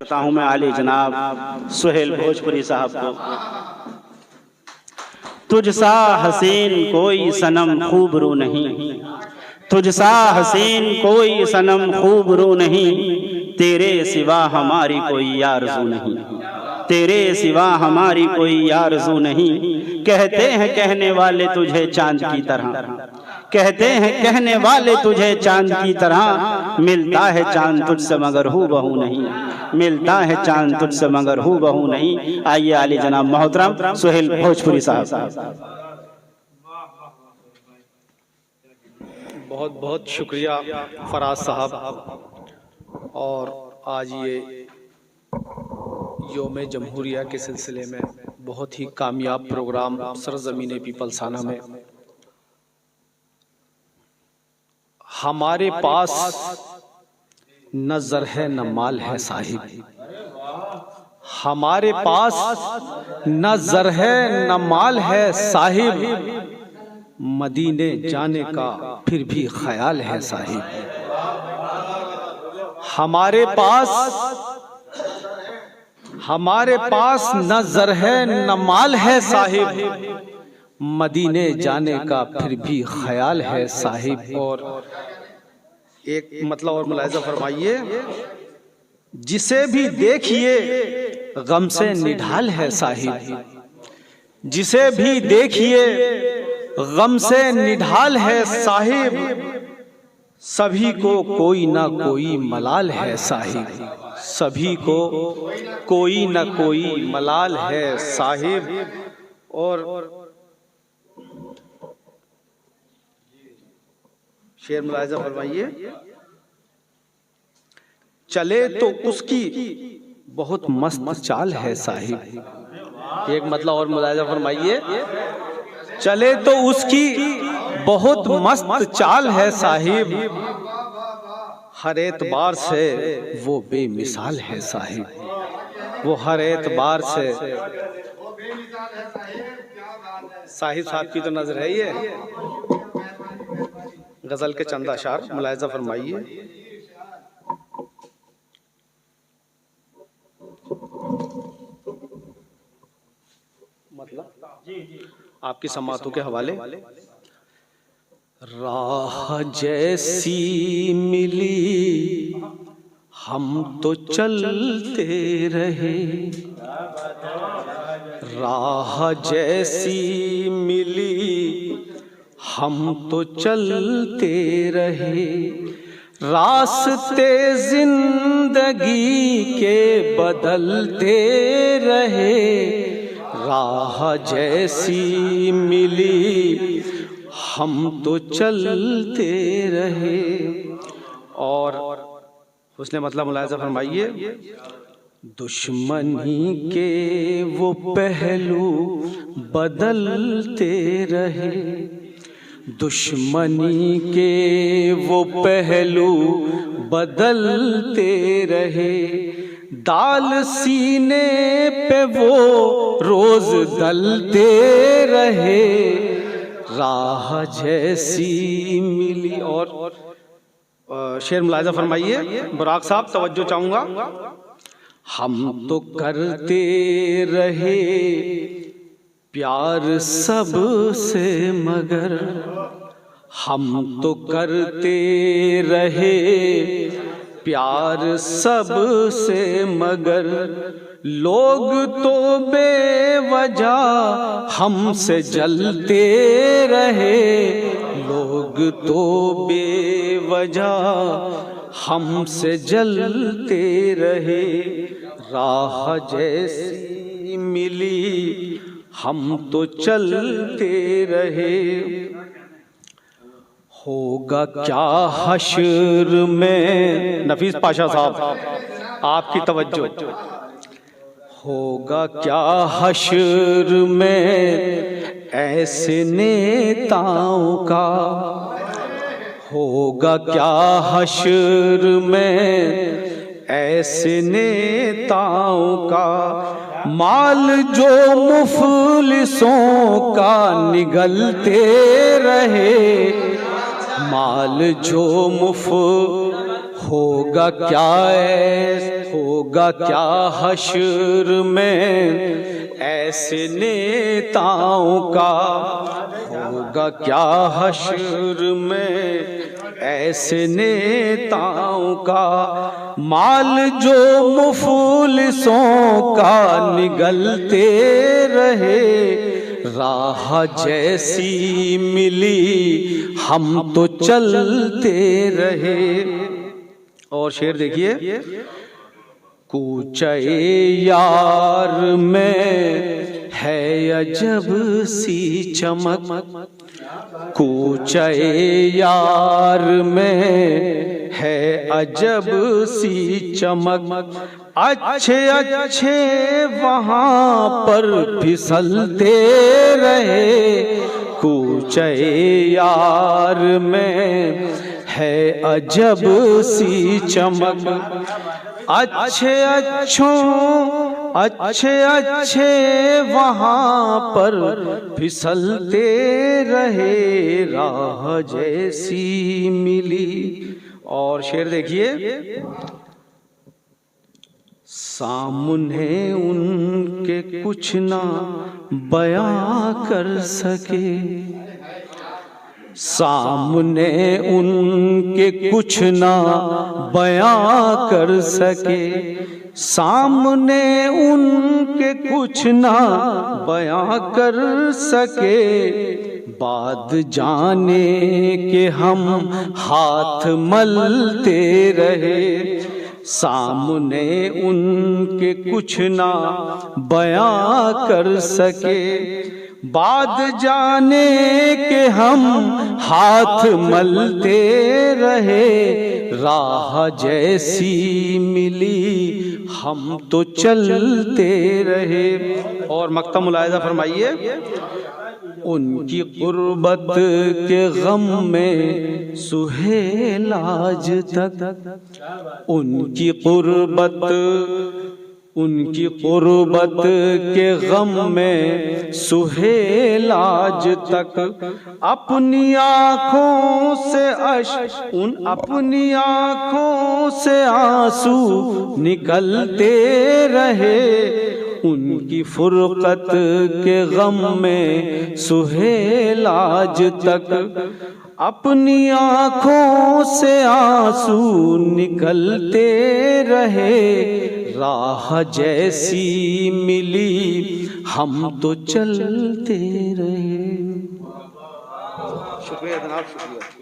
करता हूं मैं आली जनाब सुहेल भोजपुरी साहब को। तुझसा हसीन कोई सनम खूब रू नहीं, तुझसा हसीन कोई सनम खूब रू नहीं, तेरे सिवा हमारी कोई आरज़ू नहीं, तेरे सिवा हमारी कोई आरज़ू नहीं। कहते हैं कहने वाले तुझे चांद की तरह, कहते हैं कहने वाले तुझे चांद की तरह, मिलता है चांद तुझसे मगर हू बहू नहीं, मिलता है चांद तुझसे मगर हू बहू नहीं। आइए आली जनाब मोहतरम सुहेल भोजपुरी साहब। बहुत बहुत शुक्रिया फराज साहब। और आज ये योम जमहूरिया के सिलसिले में बहुत ही कामयाब प्रोग्राम सरजमीन पीपलसाना में हमारे पास न ज़र है न माल है साहिब, हमारे पास न ज़र है न माल है साहिब, मदीने जाने का फिर भी ख्याल है साहिब। हमारे पास न ज़र है न माल है साहिब, मदीने जाने का फिर भी ख्याल है साहिब। और एक मतलब और मुलाहिज़ा फरमाइए, जिसे भी देखिए गम से निढाल है साहिब, जिसे भी देखिए गम से निढाल है साहिब, सभी को कोई ना कोई मलाल है साहिब, सभी को कोई ना कोई मलाल है साहिब। और शेर मुलाहिज़ा फरमाइए, चले तो उसकी बहुत मस्त चाल है साहिब। एक मतलब और मुलाहिज़ा फरमाइए, चले तो उसकी बहुत मस्त चाल है साहिब, हर एतबार से वो बेमिसाल है साहिब, वो हर एतबार से। साहिब साहब की तो नजर है ये। गजल के चंद अशार मुलाहिज़ा फरमाइए। मतलब आपकी समातों के हवाले। राह जैसी मिली हम तो चलते रहे, राह जैसी मिली हम तो चलते रहे, रास्ते जिंदगी के बदलते रहे, राह जैसी मिली हम तो चलते रहे। और उसने मतलब मुलाहिज़ा फरमाइए, दुश्मनी के वो पहलू बदलते रहे, दुश्मनी के वो पहलू बदलते रहे, दाल सीने पे वो रोज दलते रहे, राह जैसी मिली। और शेर मुलाहिज़ा फरमाइए बुराक साहब, तवज्जो चाहूंगा। हम तो करते रहे प्यार सब से मगर, हम तो करते रहे प्यार सब से मगर, लोग तो बेवजह हमसे जलते रहे, लोग तो बेवजह हमसे जलते रहे, राह जैसी मिली हम तो चलते रहे। होगा क्या हश्र में, नफीस पाशा साहब आपकी तवज्जो, होगा क्या हश्र में ऐसे नेताओं का, होगा क्या हश्र में ऐसे नेताओं का, माल जो मुफलिसों का निगलते रहे, माल जो होगा क्या हश्र में ऐसे नेताओं का, होगा क्या हश्र में ऐसे नेताओं का। माल जो मुफलिसों का निगलते रहे, राह जैसी मिली हम तो चलते रहे। और शेर देखिए, कूचे यार में है अजब सी चमक, कूचे यार में है अजब सी चमक। अच्छे अच्छे वहाँ पर फिसलते रहे, कूचे यार में है अजब सी चमक। अच्छे वहाँ पर फिसलते रहे, राह जैसी मिली। और शेर देखिए, सामने उनके कुछ ना बयां कर सके, सामने उनके कुछ ना बयां कर सके, सामने उनके कुछ ना बयां कर सके। बाद जाने के हम हाथ मलते रहे, सामने उनके कुछ ना बयां कर सके। बाद जाने के हम हाथ मलते रहे, राह जैसी मिली हम तो चलते रहे। और मक्ता मुलाहिज़ा फरमाइए, उनकी कुर्बत के गम में सुहेल आज तक, उनकी कुर्बत के गम में सुहेल आज तक। अपनी आँखों से अपनी आँखों से आंसू निकलते रहे, उनकी फुरकत के गम में सुहेल आज तक। अपनी आँखों से आंसू निकलते रहे, राह जैसी मिली हम तो चलते रहे। शुक्रिया जनाब, शुक्रिया।